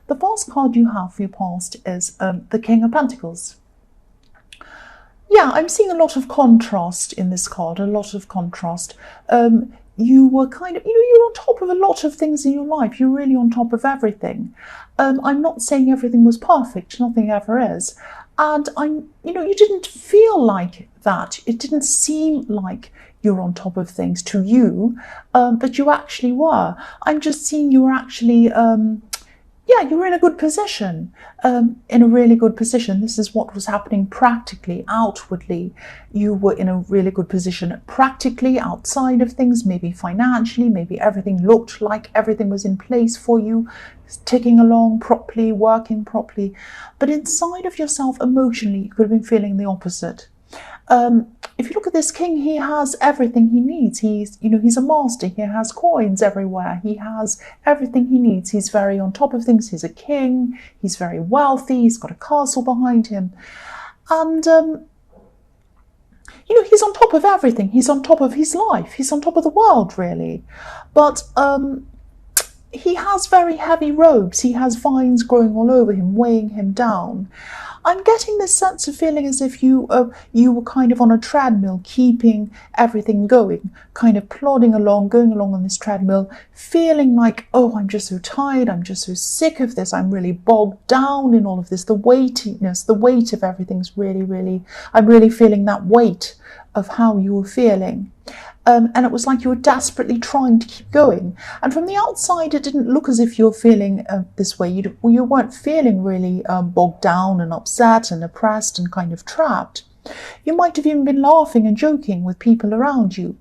the first card you have for your past is the King of Pentacles. Yeah, I'm seeing a lot of contrast in this card, a lot of contrast. You were kind of, you're on top of a lot of things in your life. You're really on top of everything. I'm not saying everything was perfect, nothing ever is. And you didn't feel like that. It didn't seem like you're on top of things to you, but you actually were. I'm just seeing you were actually, you were in a good position, in a really good position. This is what was happening practically, outwardly. You were in a really good position practically, outside of things, maybe financially, maybe everything looked like everything was in place for you, ticking along properly, working properly. But inside of yourself, emotionally, you could have been feeling the opposite. If you look at this king, he has everything he needs. He's a master. He has coins everywhere. He has everything he needs. He's very on top of things. He's a king. He's very wealthy. He's got a castle behind him. And, he's on top of everything. He's on top of his life. He's on top of the world, really. But he has very heavy robes. He has vines growing all over him, weighing him down. I'm getting this sense of feeling as if you were kind of on a treadmill, keeping everything going, kind of plodding along, going along on this treadmill, feeling like, oh, I'm just so tired, I'm just so sick of this, I'm really bogged down in all of this, the weightiness, the weight of everything's really, I'm really feeling that weight of how you were feeling. And it was like you were desperately trying to keep going. And from the outside, it didn't look as if you were feeling this way. You weren't feeling really bogged down and upset and oppressed and kind of trapped. You might have even been laughing and joking with people around you.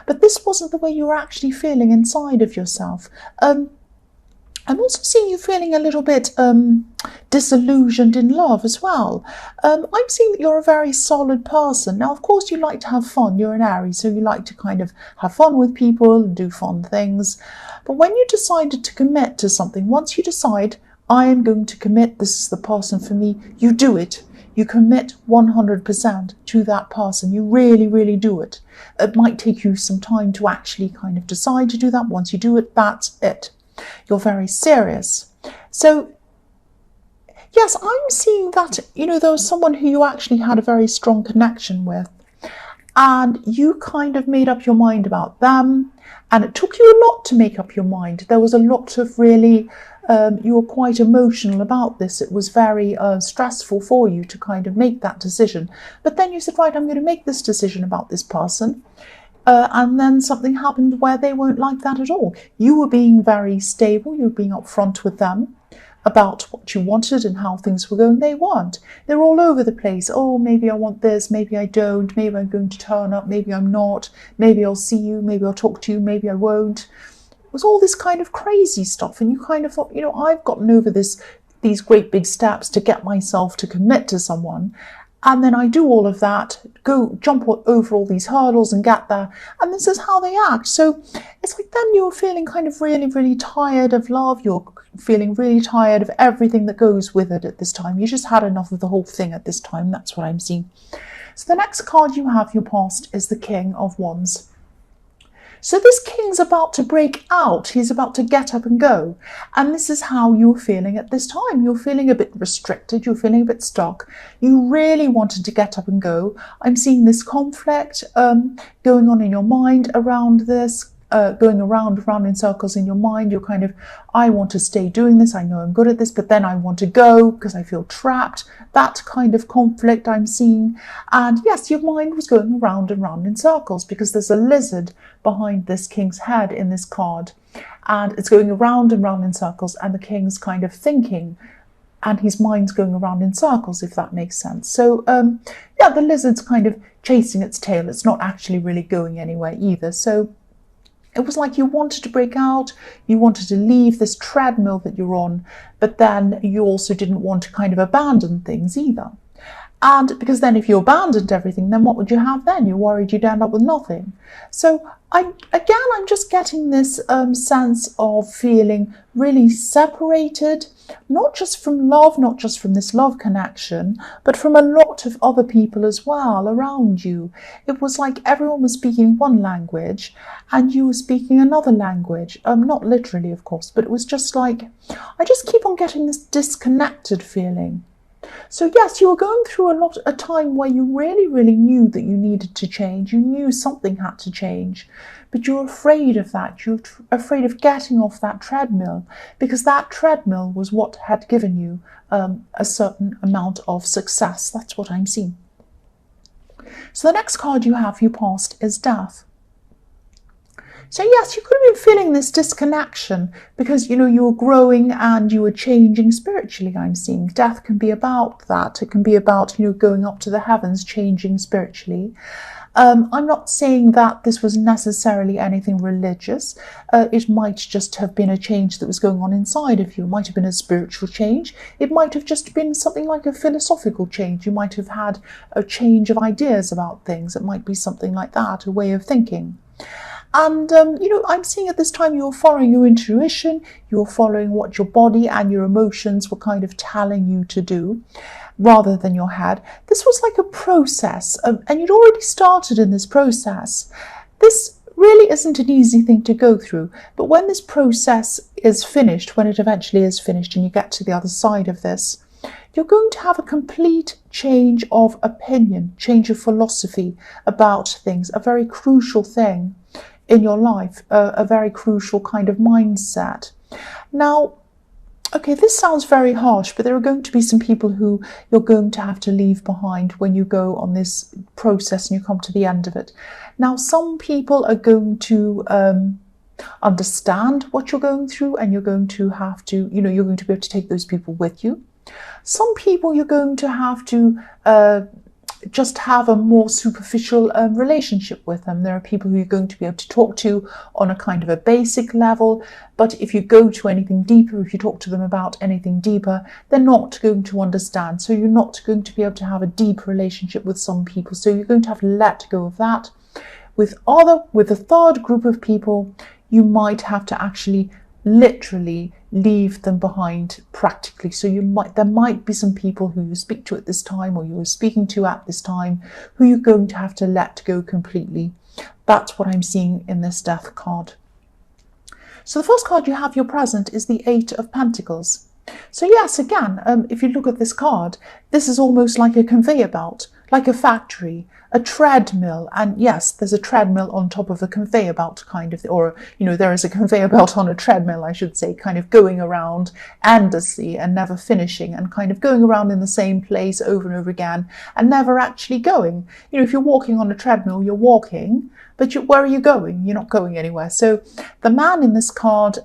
But this wasn't the way you were actually feeling inside of yourself. I'm also seeing you feeling a little bit disillusioned in love as well. I'm seeing that you're a very solid person. Now, of course, you like to have fun. You're an Aries, so you like to kind of have fun with people and do fun things. But when you decided to commit to something, once you decide, I am going to commit, this is the person for me, you do it. You commit 100% to that person. You really do it. It might take you some time to actually kind of decide to do that. Once you do it, that's it. You're very serious. So, yes, I'm seeing that, there was someone who you actually had a very strong connection with, and you kind of made up your mind about them, and it took you a lot to make up your mind. There was a lot of really, you were quite emotional about this. It was very stressful for you to kind of make that decision. But then you said, right, I'm going to make this decision about this person. And then something happened where they weren't like that at all. You were being very stable. You were being upfront with them about what you wanted and how things were going. They weren't. They're all over the place. Oh, maybe I want this. Maybe I don't. Maybe I'm going to turn up. Maybe I'm not. Maybe I'll see you. Maybe I'll talk to you. Maybe I won't. It was all this kind of crazy stuff. And you kind of thought, I've gotten over these great big steps to get myself to commit to someone. And then I do all of that, go jump over all these hurdles and get there. And this is how they act. So it's like then you're feeling kind of really tired of love. You're feeling really tired of everything that goes with it at this time. You just had enough of the whole thing at this time. That's what I'm seeing. So the next card you have, your past, is the King of Wands. So this king's about to break out. He's about to get up and go. And this is how you're feeling at this time. You're feeling a bit restricted. You're feeling a bit stuck. You really wanted to get up and go. I'm seeing this conflict going on in your mind around this, going around in circles in your mind. You're kind of, I want to stay doing this. I know I'm good at this, but then I want to go because I feel trapped. That kind of conflict I'm seeing. And yes, your mind was going around and round in circles because there's a lizard behind this king's head in this card. And it's going around and round in circles, and the king's kind of thinking, and his mind's going around in circles, if that makes sense. So, the lizard's kind of chasing its tail. It's not actually really going anywhere either. So it was like you wanted to break out, you wanted to leave this treadmill that you're on, but then you also didn't want to kind of abandon things either. And because then if you abandoned everything, then what would you have then? You're worried you'd end up with nothing. So I'm just getting this sense of feeling really separated, not just from love, not just from this love connection, but from a lot of other people as well around you. It was like everyone was speaking one language and you were speaking another language. Not literally, of course, but it was just like, I just keep on getting this disconnected feeling. So yes, you were going through a time where you really, really knew that you needed to change. You knew something had to change, but you're afraid of that. You're afraid of getting off that treadmill, because that treadmill was what had given you a certain amount of success. That's what I'm seeing. So the next card you have for your past is death. So yes, you could have been feeling this disconnection because, you were growing and you were changing spiritually, I'm seeing. Death can be about that. It can be about, going up to the heavens, changing spiritually. I'm not saying that this was necessarily anything religious. It might just have been a change that was going on inside of you. It might have been a spiritual change. It might have just been something like a philosophical change. You might have had a change of ideas about things. It might be something like that, a way of thinking. And, I'm seeing at this time you were following your intuition, you were following what your body and your emotions were kind of telling you to do, rather than your head. This was like a process, and you'd already started in this process. This really isn't an easy thing to go through, but when this process is finished, when it eventually is finished and you get to the other side of this, you're going to have a complete change of opinion, change of philosophy about things, a very crucial thing in your life, a very crucial kind of mindset. Now, okay, this sounds very harsh, but there are going to be some people who you're going to have to leave behind when you go on this process and you come to the end of it. Now, some people are going to understand what you're going through, and you're going to have to, you're going to be able to take those people with you. Some people you're going to have to just have a more superficial relationship with them. There are people who you're going to be able to talk to on a kind of a basic level, but if you go to anything deeper, if you talk to them about anything deeper, they're not going to understand. So you're not going to be able to have a deep relationship with some people. So you're going to have to let go of that. With a third group of people, you might have to actually literally leave them behind practically. So there might be some people who you speak to at this time, or you were speaking to at this time, who you're going to have to let go completely. That's what I'm seeing in this death card. So the first card you have, your present, is the Eight of Pentacles. So yes, again, if you look at this card, this is almost like a conveyor belt, like a factory, a treadmill. And yes, there's a treadmill on top of a conveyor belt kind of, or, there is a conveyor belt on a treadmill, I should say, kind of going around endlessly and never finishing, and kind of going around in the same place over and over again and never actually going. If you're walking on a treadmill, you're walking, but where are you going? You're not going anywhere. So the man in this card,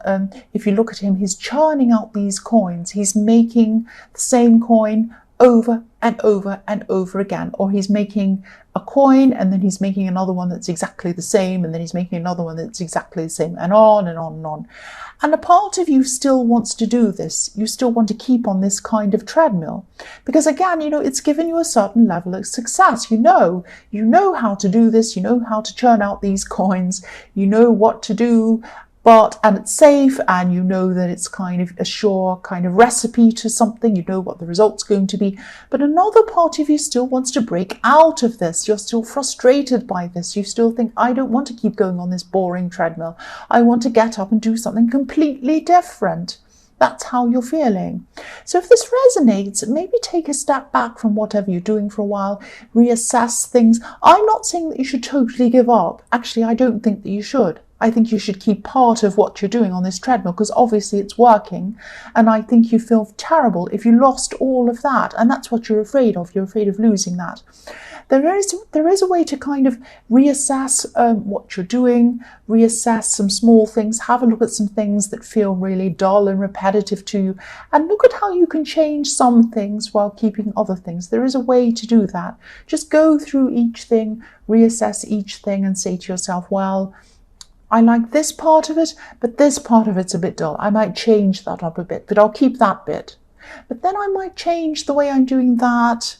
if you look at him, he's churning out these coins. He's making the same coin over and over and over again, or he's making a coin and then he's making another one that's exactly the same, and then he's making another one that's exactly the same, and on and on and on. And a part of you still wants to do this. You still want to keep on this kind of treadmill, because again, it's given you a certain level of success. You know how to do this, you know how to churn out these coins, you know what to do, and it's safe, and you know that it's kind of a sure kind of recipe to something. You know what the result's going to be. But another part of you still wants to break out of this. You're still frustrated by this. You still think, I don't want to keep going on this boring treadmill. I want to get up and do something completely different. That's how you're feeling. So if this resonates, maybe take a step back from whatever you're doing for a while, reassess things. I'm not saying that you should totally give up. Actually, I don't think that you should. I think you should keep part of what you're doing on this treadmill, because obviously it's working. And I think you feel terrible if you lost all of that. And that's what you're afraid of. You're afraid of losing that. There is a way to kind of reassess what you're doing, reassess some small things, have a look at some things that feel really dull and repetitive to you, and look at how you can change some things while keeping other things. There is a way to do that. Just go through each thing, reassess each thing, and say to yourself, well, I like this part of it, but this part of it's a bit dull. I might change that up a bit, but I'll keep that bit. But then I might change the way I'm doing that.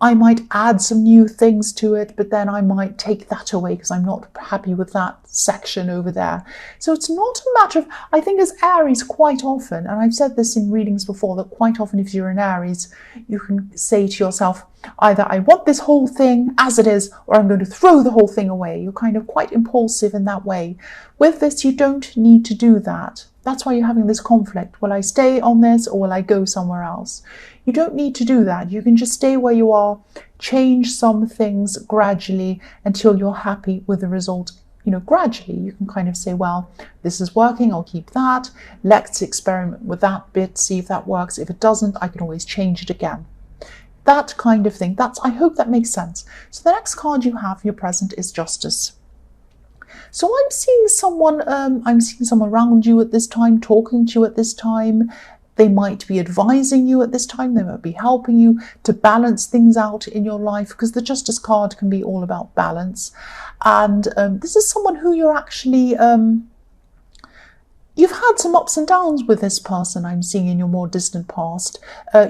I might add some new things to it, but then I might take that away because I'm not happy with that section over there. So it's not a matter of, I think as Aries quite often, and I've said this in readings before, that quite often if you're an Aries, you can say to yourself, either I want this whole thing as it is, or I'm going to throw the whole thing away. You're kind of quite impulsive in that way. With this, you don't need to do that. That's why you're having this conflict. Will I stay on this or will I go somewhere else? You don't need to do that. You can just stay where you are, change some things gradually until you're happy with the result. Gradually you can kind of say, well, this is working, I'll keep that. Let's experiment with that bit, see if that works. If it doesn't, I can always change it again. That kind of thing. I hope that makes sense. So the next card you have, your present, is Justice. So I'm seeing someone around you at this time, talking to you at this time. They might be advising you at this time. They might be helping you to balance things out in your life, because the Justice card can be all about balance. And this is someone who you're actually, you've had some ups and downs with this person, I'm seeing, in your more distant past.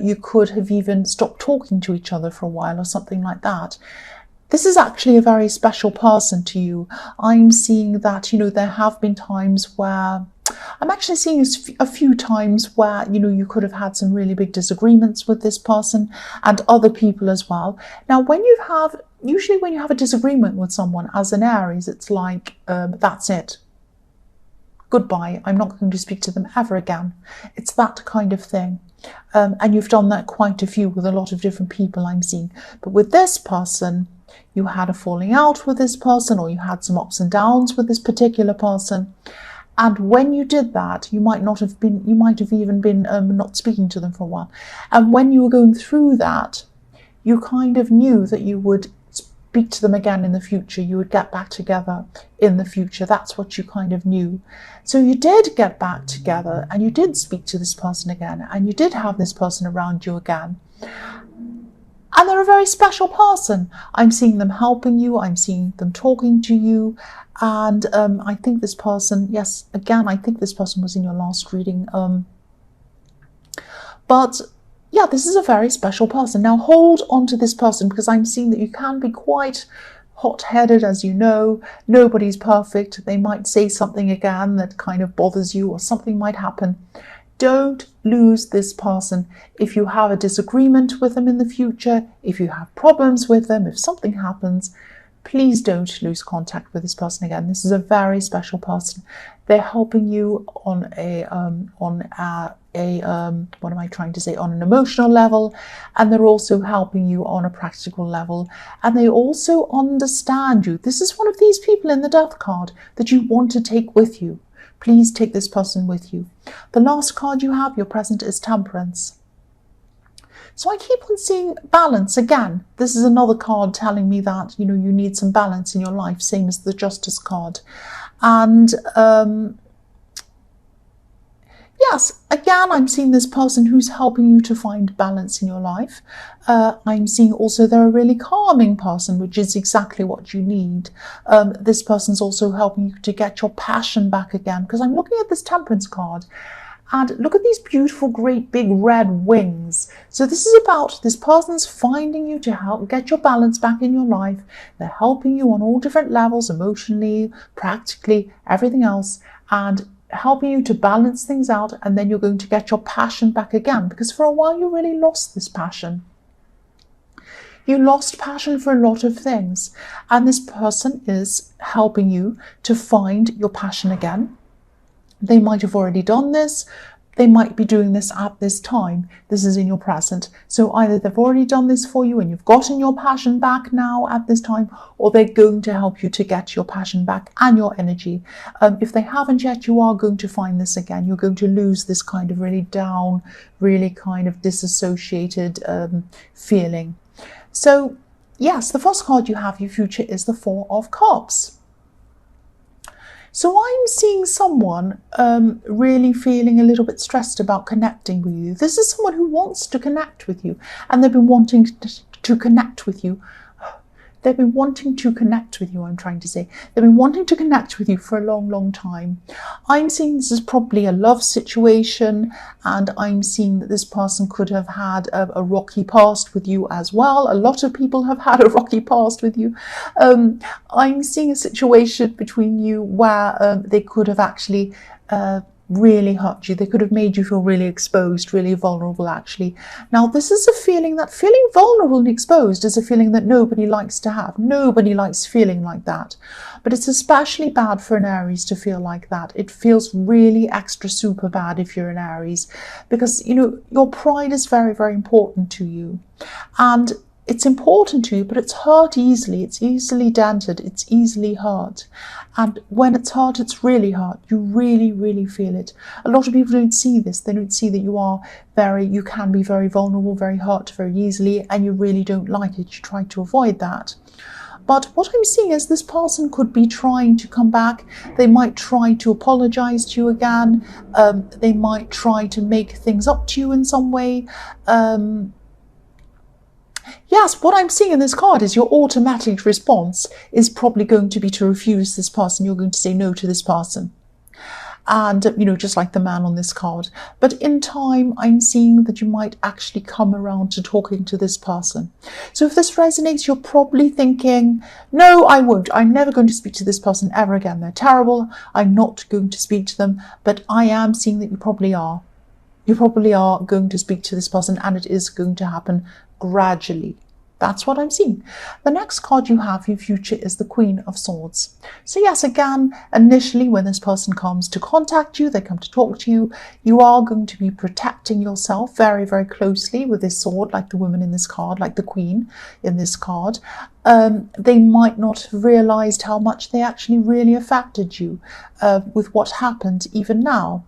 You could have even stopped talking to each other for a while or something like that. This is actually a very special person to you. I'm seeing that, there have been times where, I'm actually seeing a few times where, you could have had some really big disagreements with this person and other people as well. Now, usually when you have a disagreement with someone as an Aries, it's like, that's it. Goodbye. I'm not going to speak to them ever again. It's that kind of thing. And you've done that quite a few with a lot of different people, I'm seeing. But with this person, you had a falling out with this person, or you had some ups and downs with this particular person. And when you did that, you might have even been not speaking to them for a while. And when you were going through that, you kind of knew that you would speak to them again in the future. You would get back together in the future. That's what you kind of knew. So you did get back together and you did speak to this person again, and you did have this person around you again. And they're a very special person. I'm seeing them helping you. I'm seeing them talking to you. And I think this person, yes, again, I think this person was in your last reading. But yeah, this is a very special person. Now hold on to this person, because I'm seeing that you can be quite hot-headed, as you know. Nobody's perfect. They might say something again that kind of bothers you, or something might happen. Don't lose this person. If you have a disagreement with them in the future, if you have problems with them, if something happens, please don't lose contact with this person again. This is a very special person. They're helping you on on an emotional level, and they're also helping you on a practical level, and they also understand you. This is one of these people in the Death card that you want to take with you. Please take this person with you. The last card you have, your present, is Temperance. So I keep on seeing balance again. This is another card telling me that, you need some balance in your life, same as the Justice card. And yes, again, I'm seeing this person who's helping you to find balance in your life. I'm seeing also they're a really calming person, which is exactly what you need. This person's also helping you to get your passion back again, because I'm looking at this Temperance card. And look at these beautiful, great, big red wings. So this is about this person's finding you to help get your balance back in your life. They're helping you on all different levels, emotionally, practically, everything else, and helping you to balance things out. And then you're going to get your passion back again, because for a while you really lost this passion. You lost passion for a lot of things. And this person is helping you to find your passion again. They might have already done this. They might be doing this at this time. This is in your present. So either they've already done this for you and you've gotten your passion back now at this time, or they're going to help you to get your passion back and your energy. If they haven't yet, you are going to find this again. You're going to lose this kind of really down, really kind of disassociated feeling. So yes, the first card you have, your future, is the Four of Cups. So I'm seeing someone really feeling a little bit stressed about connecting with you. This is someone who wants to connect with you, and they've been wanting to connect with you. they've been wanting to connect with you, I'm trying to say. They've been wanting to connect with you for a long, long time. I'm seeing this is probably a love situation, and I'm seeing that this person could have had a rocky past with you as well. A lot of people have had a rocky past with you. I'm seeing a situation between you where they could have actually really hurt you. They could have made you feel really exposed, really vulnerable, actually. Now, this is a feeling, that feeling vulnerable and exposed is a feeling that nobody likes to have. Nobody likes feeling like that. But it's especially bad for an Aries to feel like that. It feels really extra super bad if you're an Aries, because, you know, your pride is very, very important to you. And it's important to you, but it's hurt easily. It's easily dented. It's easily hurt. And when it's hurt, it's really hurt. You really, really feel it. A lot of people don't see this. They don't see that you can be very vulnerable, very hurt very easily, and you really don't like it. You try to avoid that. But what I'm seeing is this person could be trying to come back. They might try to apologize to you again. They might try to make things up to you in some way. Yes, what I'm seeing in this card is your automatic response is probably going to be to refuse this person. You're going to say no to this person. And, you know, just like the man on this card. But in time, I'm seeing that you might actually come around to talking to this person. So if this resonates, you're probably thinking, no, I won't. I'm never going to speak to this person ever again. They're terrible. I'm not going to speak to them. But I am seeing that you probably are. You probably are going to speak to this person, and it is going to happen gradually. That's what I'm seeing. The next card you have, your future, is the Queen of Swords. So yes, again, initially when this person comes to contact you, they come to talk to you, you are going to be protecting yourself very, very closely with this sword, like the woman in this card, like the Queen in this card. They might not have realized how much they actually really affected you with what happened even now.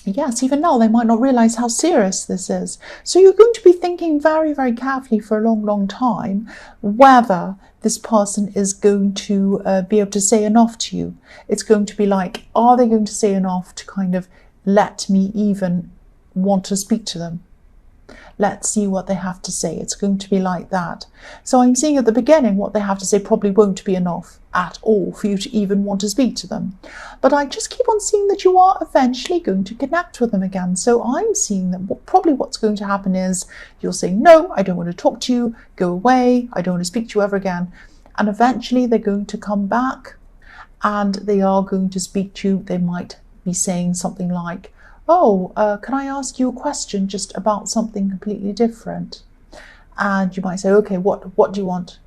Yes, even now they might not realize how serious this is. So you're going to be thinking very, very carefully for a long, long time whether this person is going to be able to say enough to you. It's going to be like, are they going to say enough to kind of let me even want to speak to them? Let's see what they have to say. It's going to be like that. So I'm seeing at the beginning what they have to say probably won't be enough at all for you to even want to speak to them. But I just keep on seeing that you are eventually going to connect with them again. So I'm seeing that probably what's going to happen is you'll say, no, I don't want to talk to you, go away, I don't want to speak to you ever again. And eventually they're going to come back and they are going to speak to you. They might be saying something like, oh, can I ask you a question just about something completely different? And you might say, okay, what do you want?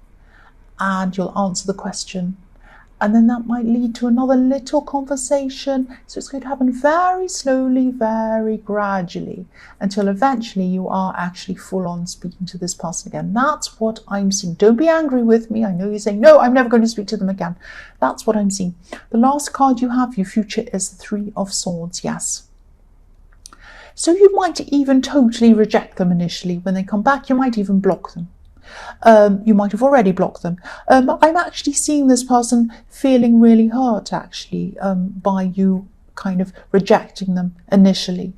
And you'll answer the question. And then that might lead to another little conversation. So it's going to happen very slowly, very gradually, until eventually you are actually full on speaking to this person again. That's what I'm seeing. Don't be angry with me. I know you're saying, no, I'm never going to speak to them again. That's what I'm seeing. The last card you have, your future, is the Three of Swords. Yes. So you might even totally reject them initially. When they come back, you might even block them. You might have already blocked them. I'm actually seeing this person feeling really hurt, actually, by you kind of rejecting them initially.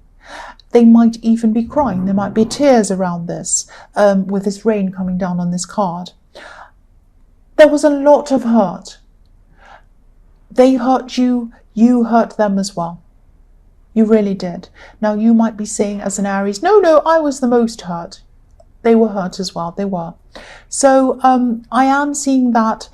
They might even be crying. There might be tears around this, with this rain coming down on this card. There was a lot of hurt. They hurt you, you hurt them as well. You really did. Now, you might be saying as an Aries, no, I was the most hurt. They were hurt as well. They were. So I am seeing that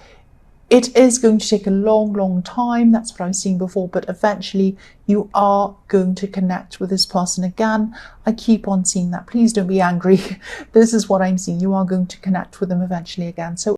it is going to take a long, long time. That's what I was seeing before. But eventually you are going to connect with this person again. I keep on seeing that. Please don't be angry. This is what I'm seeing. You are going to connect with them eventually again. So